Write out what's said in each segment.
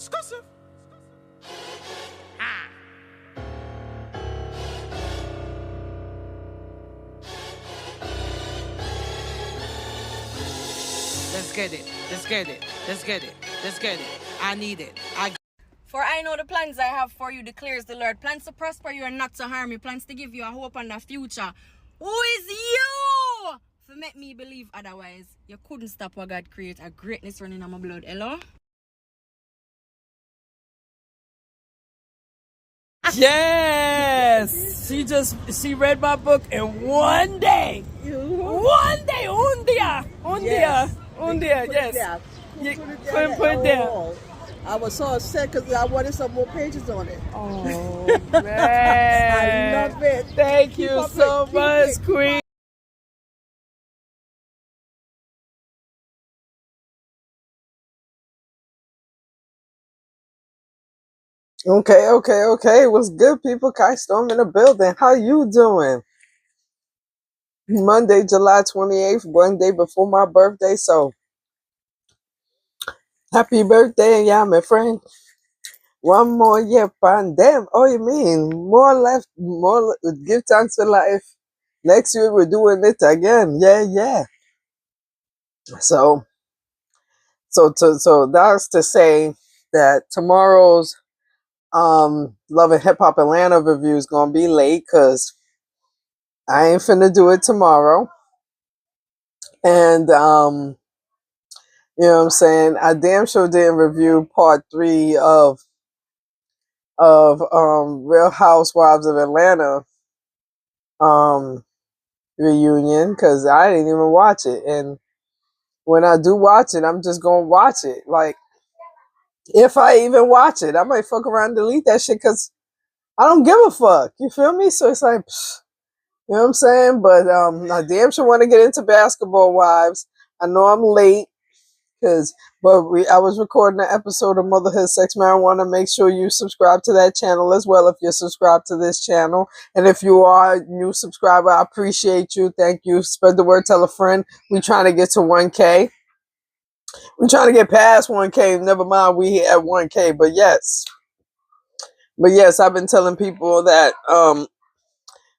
Let's get it. Let's get it. Let's get it. Let's get it. I need it. For I know the plans I have for you, declares the Lord. Plans to prosper you and not to harm you. Plans to give you a hope and a future. Who is you? To make me believe otherwise. You couldn't stop what God create. A greatness running on my blood. Hello? Yes! She read my book in one day. One day, un dia, yes. You couldn't put it down. I was so upset because I wanted some more pages on it. Oh, man. I love it. Thank you so much, Queen. Okay. What's good, people? Kai Storm in the building. How you doing? Monday, July 28th, one day before my birthday. So, happy birthday, yeah, my friend. One more year, pandemic. Oh, you mean more left? Give thanks for life. Next year we're doing it again. Yeah. So that's to say that tomorrow's Love and Hip Hop Atlanta review is gonna be late because I ain't finna do it tomorrow. And you know what I'm saying? I damn sure didn't review part 3 of Real Housewives of Atlanta reunion because I didn't even watch it. And when I do watch it, I'm just gonna watch it. Like, if I even watch it, I might fuck around and delete that shit because I don't give a fuck. You feel me? So it's like, you know what I'm saying? But I damn sure want to get into Basketball Wives. I know I'm late I was recording an episode of Motherhood Sex Marijuana. Make sure you subscribe to that channel as well if you're subscribed to this channel. And if you are a new subscriber, I appreciate you. Thank you. Spread the word. Tell a friend. We trying to get to 1K. We're trying to get past 1K. Never mind, we at 1K. But yes, I've been telling people that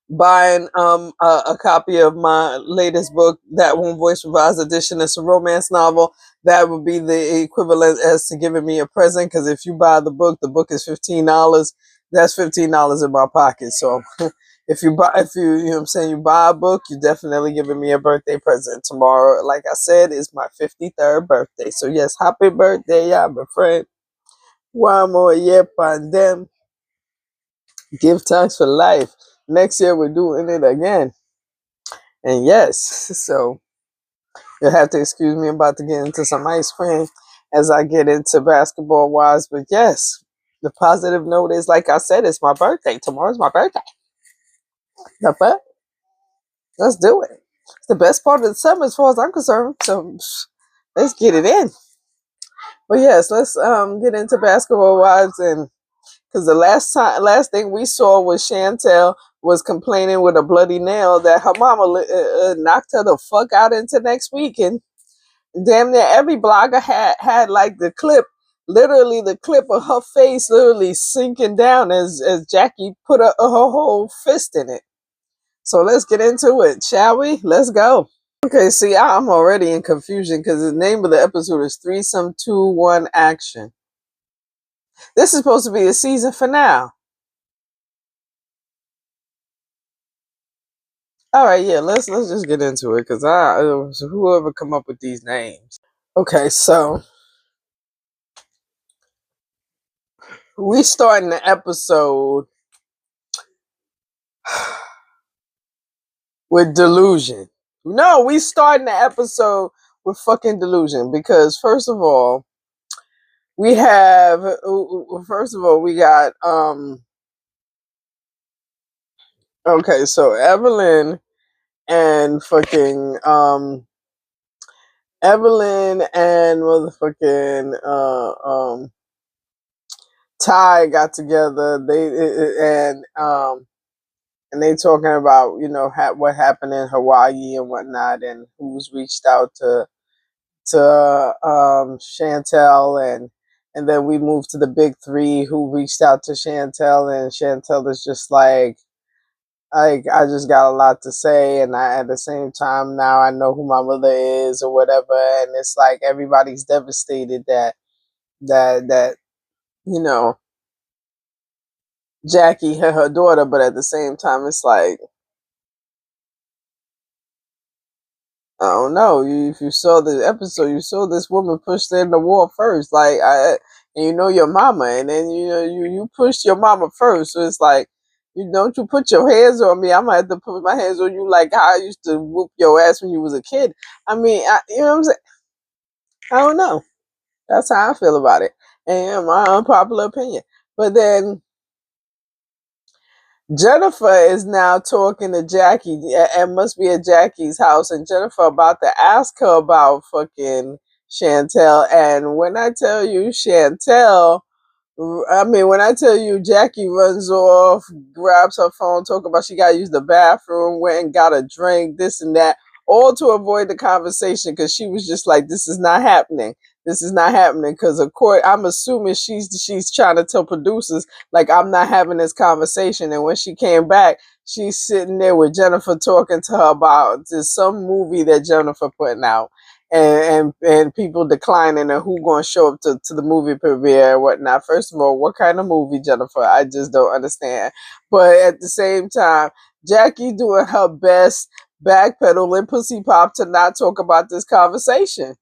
buying a copy of my latest book, That One Voice Revised Edition. It's a romance novel. That would be the equivalent as to giving me a present, because if you buy the book is $15. That's $15 in my pocket. So if you know what I'm saying, you buy a book, you're definitely giving me a birthday present. Tomorrow, like I said, is my 53rd birthday. So yes, happy birthday, yeah, my friend. One more year, pandemic. Give thanks for life. Next year we're doing it again. And yes, so you'll have to excuse me, I'm about to get into some ice cream as I get into Basketball Wives. But yes, the positive note is, like I said, it's my birthday. Tomorrow's my birthday. The fuck? Let's do it. It's the best part of the summer as far as I'm concerned. So let's get it in. But yes, let's get into Basketball Wives. And because the last thing we saw was Chantel was complaining with a bloody nail that her mama knocked her the fuck out into next week. And damn near every blogger had like the clip of her face literally sinking down as Jackie put her whole fist in it. So let's get into it, shall we? Let's go. Okay, see, I'm already in confusion because the name of the episode is Threesome 2-1 Action. This is supposed to be a season finale. All right, yeah, let's just get into it because whoever come up with these names. Okay, so we starting the episode with delusion. No, we starting the episode with fucking delusion because first of all, we got okay, so Evelyn and motherfucking Ty got together. And they talking about, you know, what happened in Hawaii and whatnot, and who's reached out to Chantel And then we moved to the big three who reached out to Chantel, and Chantel is just like I just got a lot to say, and at the same time now I know who my mother is or whatever, and it's like everybody's devastated that you know Jackie hit her daughter, but at the same time it's like I don't know. If you saw the episode, you saw this woman pushed in the wall first, and you know your mama, and then you pushed your mama first, so it's like. You don't you put your hands on me? I'm gonna have to put my hands on you like how I used to whoop your ass when you was a kid. I mean, you know what I'm saying? I don't know. That's how I feel about it. And my unpopular opinion. But then Jennifer is now talking to Jackie, and must be at Jackie's house, and Jennifer about to ask her about fucking Chantel. And when I tell you Chantel, I mean, when I tell you Jackie runs off, grabs her phone, talk about she got to use the bathroom, went and got a drink, this and that, all to avoid the conversation because she was just like, this is not happening. This is not happening because, of course, I'm assuming she's trying to tell producers, like, I'm not having this conversation. And when she came back, she's sitting there with Jennifer talking to her about just some movie that Jennifer putting out. And people declining and who going to show up to the movie premiere and whatnot. First of all, what kind of movie, Jennifer? I just don't understand. But at the same time, Jackie doing her best backpedal and pussy pop to not talk about this conversation.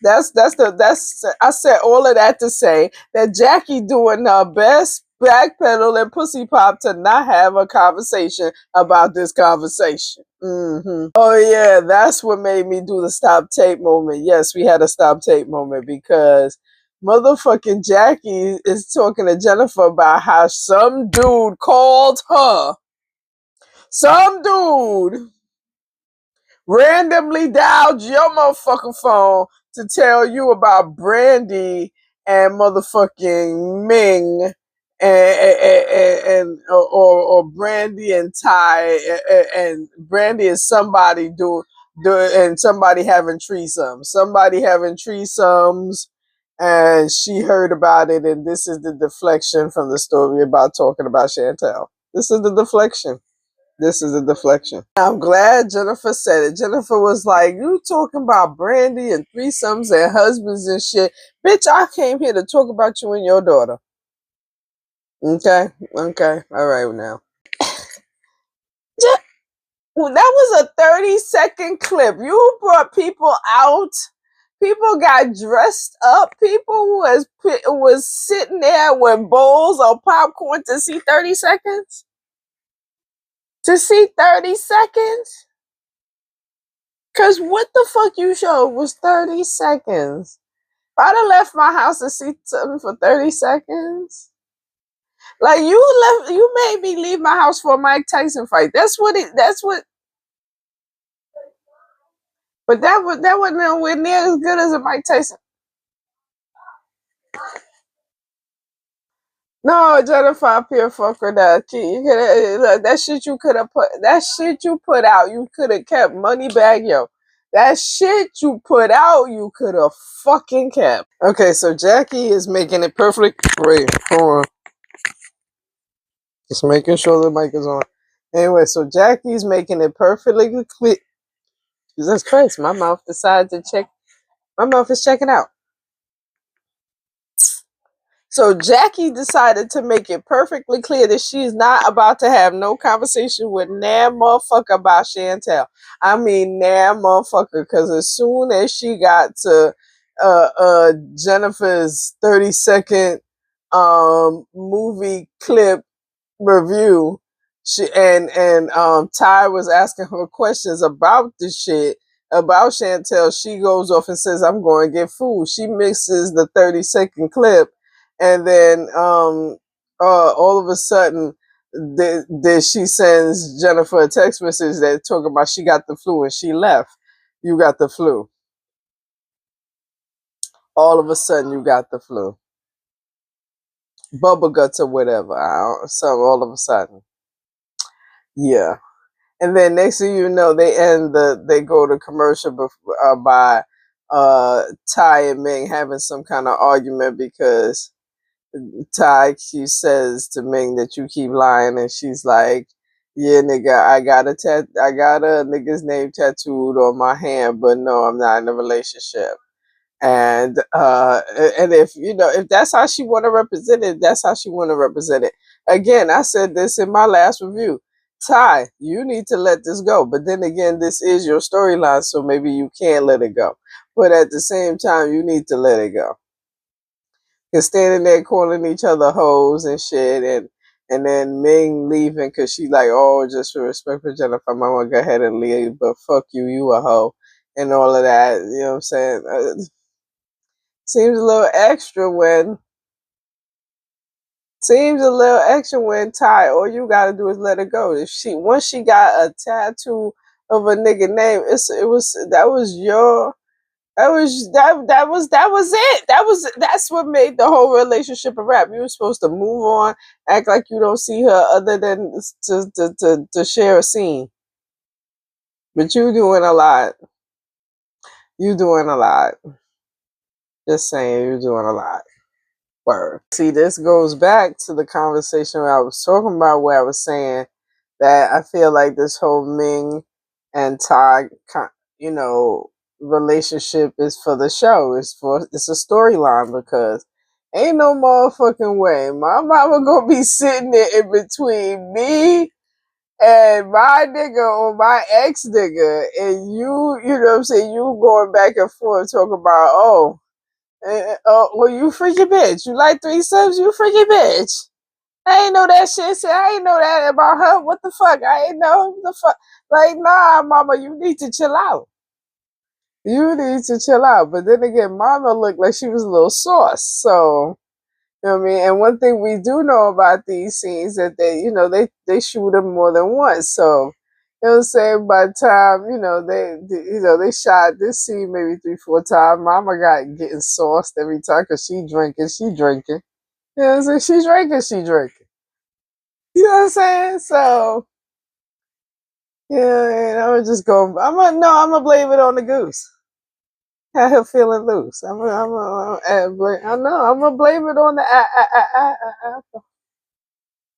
That's I said all of that to say that Jackie doing her best backpedal and pussy pop to not have a conversation about this conversation. Oh yeah, that's what made me do the stop tape moment. Yes, we had a stop tape moment because motherfucking Jackie is talking to Jennifer about how some dude called her. Some dude randomly dialed your motherfucking phone to tell you about Brandy and motherfucking Ming and or Brandy and Ty and Brandy and somebody do and somebody having threesomes. Somebody having threesomes, and she heard about it, and this is the deflection from the story about talking about Chantel. This is the deflection. This is a deflection. I'm glad Jennifer said it. Jennifer was like, you talking about Brandy and threesomes and husbands and shit. Bitch, I came here to talk about you and your daughter. Okay? Okay. All right now. Well, that was a 30-second clip. You brought people out. People got dressed up. People was sitting there with bowls of popcorn to see 30 seconds? To see 30 seconds? Cause what the fuck you showed was 30 seconds. If I'd have left my house to see something for 30 seconds. Like you made me leave my house for a Mike Tyson fight. But that wasn't nowhere near as good as a Mike Tyson. No, Jennifer, pure fucker, that shit you could have put, that shit you put out, you could have kept. Money bag, yo. That shit you put out, you could have fucking kept. Okay, so Jackie is making it perfect. Wait, hold on. Just making sure the mic is on. Anyway, so Jackie's making it perfectly clear. Jesus Christ, my mouth decided to check. My mouth is checking out. So Jackie decided to make it perfectly clear that she's not about to have no conversation with nan motherfucker about Chantel. I mean nan motherfucker, because as soon as she got to Jennifer's 30-second movie clip review, Ty was asking her questions about this shit about Chantel, she goes off and says, I'm going to get food. She mixes the 30-second clip, and then all of a sudden she sends Jennifer a text message that talking about she got the flu and she left. You got the flu. All of a sudden you got the flu. Bubble guts or whatever. So all of a sudden. Yeah. And then next thing you know, they go to commercial by Ty and Ming having some kind of argument because she says to Ming that you keep lying, and she's like, "Yeah, nigga, I got a nigga's name tattooed on my hand, but no, I'm not in a relationship." And if if that's how she want to represent it, that's how she want to represent it. Again, I said this in my last review. Ty, you need to let this go. But then again, this is your storyline, so maybe you can't let it go. But at the same time, you need to let it go. Cause standing there calling each other hoes and shit, and then Ming leaving because she's like, oh, just for respect for Jennifer, I'm gonna go ahead and leave. But fuck you, you a hoe, and all of that. You know what I'm saying? Seems a little extra when Ty, all you gotta do is let her go. If once she got a tattoo of a nigga name, it. That's what made the whole relationship a wrap. You were supposed to move on, act like you don't see her other than to share a scene. But you doing a lot. You doing a lot. Just saying, you're doing a lot. Word. See, this goes back to the conversation where I was talking about, where I was saying that I feel like this whole Ming and Ty, relationship is for the show. It's a storyline, because ain't no motherfucking way my mama gonna be sitting there in between me and my nigga or my ex nigga, and you know what I'm saying, you going back and forth talking about, well, you freaky bitch. You like threesomes? You freaky bitch. I ain't know that shit. I ain't know that about her. What the fuck? I ain't know the fuck. Like, nah, mama, you need to chill out. You need to chill out. But then again, mama looked like she was a little sauce. So, you know what I mean? And one thing we do know about these scenes that they shoot them more than once. So, you know what I'm saying? By the time, they shot this scene maybe 3-4 times. Mama got getting sauced every time because she drinking. You know what I'm saying? She drinking. You know what I'm saying? So, yeah, and I'm gonna blame it on the goose. Had her feeling loose. I'm gonna blame it on the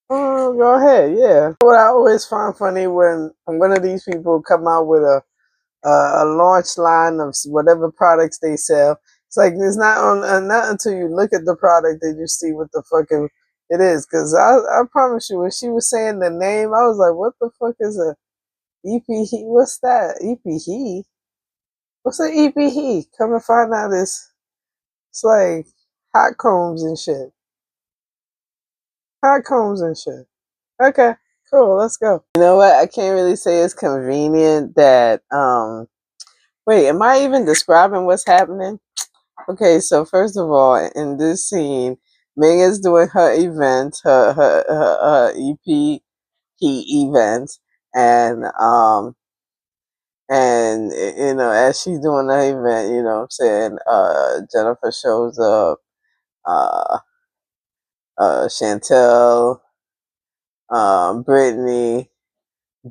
Oh, go ahead, yeah. What I always find funny when one of these people come out with a launch line of whatever products they sell. It's like it's not until you look at the product that you see what the fucking it is. Because I promise you, when she was saying the name, I was like, what the fuck is a EPE? What's that? EPE? What's an EPE? Come and find out, it's like hot combs and shit. Hot combs and shit. Okay, cool, let's go. You know what? I can't really say it's convenient that wait, am I even describing what's happening? Okay, so first of all, in this scene, Ming is doing her event, her EP event, and as she's doing the event, you know what I'm saying, Jennifer shows up, uh Chantel, Brittany,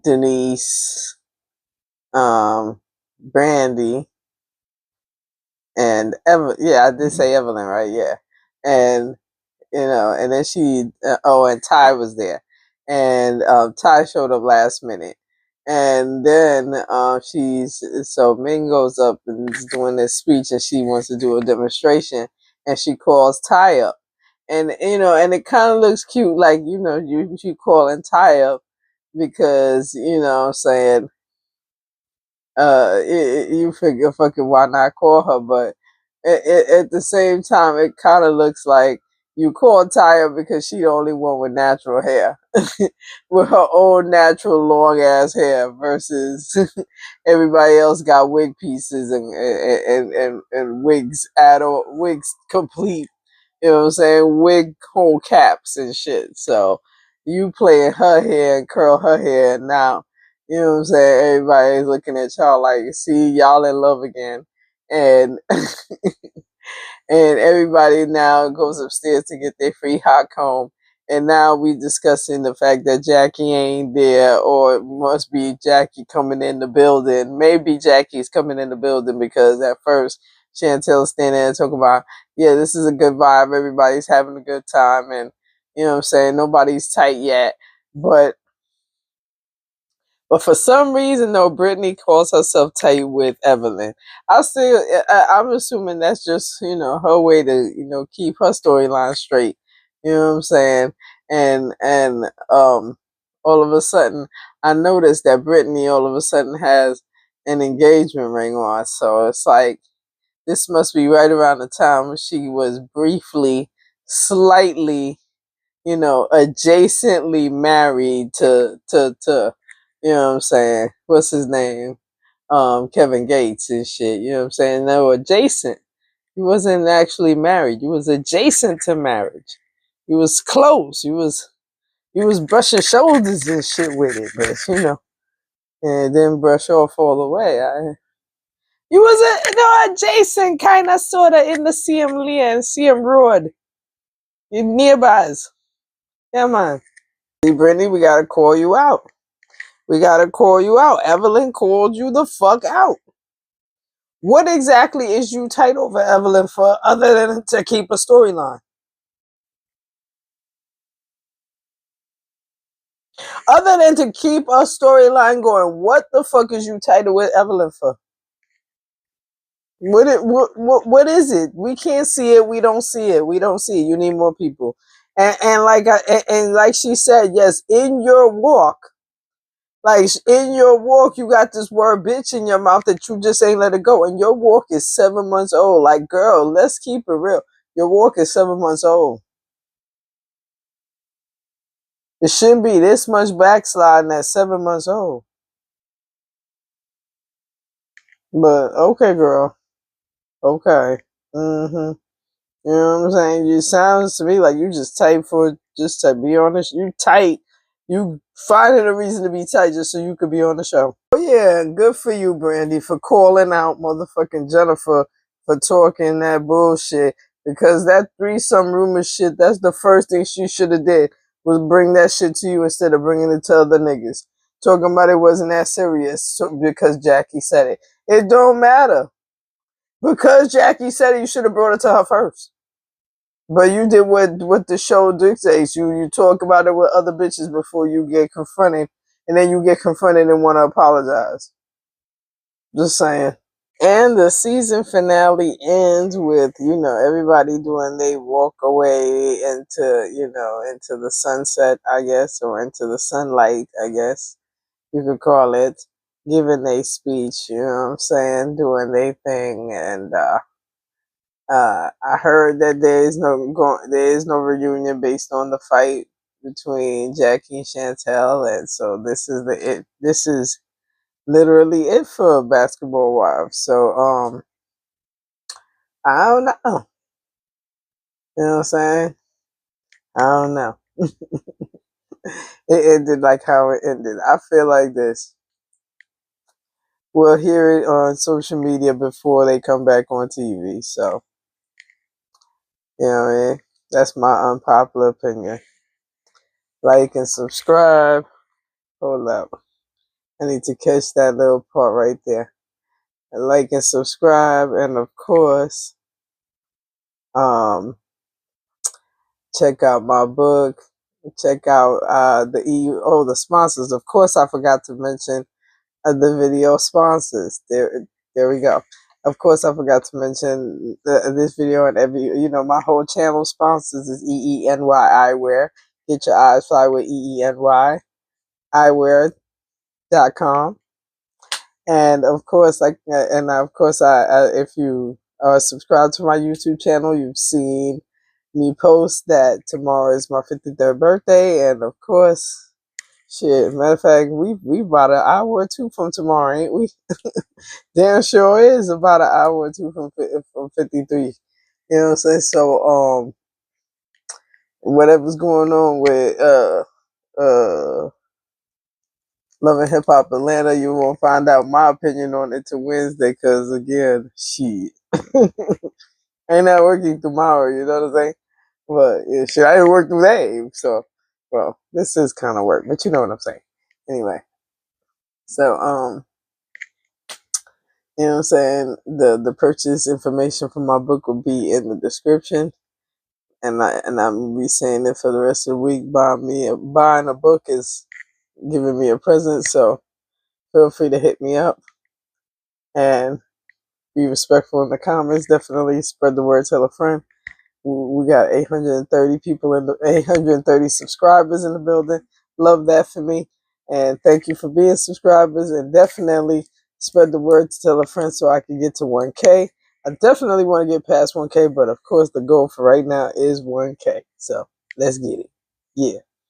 Denise, Brandy, and I did say Evelyn, right? Yeah. And and then and Ty was there, and Ty showed up last minute, and then so Ming goes up and is doing this speech, and she wants to do a demonstration, and she calls Ty up, and and it kind of looks cute, like you calling Ty up because what I'm saying, you figure fucking why not call her, but at the same time, it kind of looks like you call Tyra because she the only one with natural hair, with her own natural long ass hair, versus everybody else got wig pieces and wigs wigs complete. You know what I'm saying? Wig whole caps and shit. So you playing her hair and curl her hair now. You know what I'm saying? Everybody's looking at y'all like, see, y'all in love again. And and everybody now goes upstairs to get their free hot comb. And now we discussing the fact that Jackie ain't there, or it must be Jackie coming in the building. Maybe Jackie's coming in the building because at first Chantel's standing there talking about, yeah, this is a good vibe. Everybody's having a good time. And, you know what I'm saying? Nobody's tight yet. But for some reason, though, Brittany calls herself tight with Evelyn. I'm assuming that's just, her way to, keep her storyline straight. You know what I'm saying? And all of a sudden, I noticed that Brittany all of a sudden has an engagement ring on. So it's like, this must be right around the time when she was briefly, slightly, adjacently married to you know what I'm saying? What's his name? Kevin Gates and shit. You know what I'm saying? They were adjacent. He wasn't actually married. He was adjacent to marriage. He was close. He was brushing shoulders and shit with it, but and it didn't brush off all the way. He was adjacent, kind of, sort of in the CM Lee and CM Road, nearbys. Yeah, man. See, Brittany, we gotta call you out. We gotta call you out. Evelyn called you the fuck out. What exactly is you tight over Evelyn for, other than to keep a storyline? Other than to keep a storyline going, what the fuck is you tight with Evelyn for? What is it? We can't see it. We don't see it. We don't see it. You need more people. And like she said, yes, in your walk, you got this word bitch in your mouth that you just ain't let it go. And your walk is 7 months old. Like, girl, let's keep it real. Your walk is 7 months old. It shouldn't be this much backsliding at 7 months old. But okay, girl. Okay. Mm-hmm. You know what I'm saying? You sounds to me like you just tight for, just to be honest. You tight. You finding a reason to be tight just so you could be on the show. Oh yeah, good for you, Brandy, for calling out motherfucking Jennifer for talking that bullshit. Because that threesome rumor shit, that's the first thing she should have did, was bring that shit to you instead of bringing it to other niggas. Talking about it wasn't that serious because Jackie said it. It don't matter. Because Jackie said it, you should have brought it to her first. But you did what the show dictates. You talk about it with other bitches before you get confronted, and then you get confronted and want to apologize. Just saying. And the season finale ends with, everybody doing they walk away into the sunset, I guess, or into the sunlight, I guess you could call it, giving a speech, you know what I'm saying, doing their thing. And I heard that there is no reunion based on the fight between Jackie and Chantel, and so this is literally it for Basketball Wives. So I don't know. You know what I'm saying? I don't know. It ended like how it ended. I feel like this. We'll hear it on social media before they come back on TV. So, you know what I mean? That's my unpopular opinion. Like and subscribe. Hold up. I need to catch that little part right there. Like and subscribe, and of course, check out my book. Check out the sponsors. Of course, I forgot to mention the video sponsors. There we go. Of course, I forgot to mention this video and my whole channel sponsors is EENY Eyewear. Get your eyes fly with EENY Eyewear.com. And of course, I if you subscribe to my YouTube channel, you've seen me post that tomorrow is my 53rd birthday, and of course, shit. Matter of fact, we about an hour or two from tomorrow, ain't we? Damn sure is about an hour or two from 53. You know what I'm saying? So whatever's going on with Love and Hip Hop Atlanta, you won't find out my opinion on it till Wednesday, because again, shit. Ain't not working tomorrow, you know what I'm saying? But yeah, shit, I didn't work through that. So, well, this is kind of work, but you know what I'm saying. Anyway, so you know what I'm saying. The purchase information for my book will be in the description, and I'm be saying it for the rest of the week. Buying a book is giving me a present, so feel free to hit me up and be respectful in the comments. Definitely spread the word, tell a friend. We got 830 people 830 subscribers in the building. Love that for me. And thank you for being subscribers. And definitely spread the word to tell a friend so I can get to 1K. I definitely want to get past 1K, but of course the goal for right now is 1K. So let's get it. Yeah.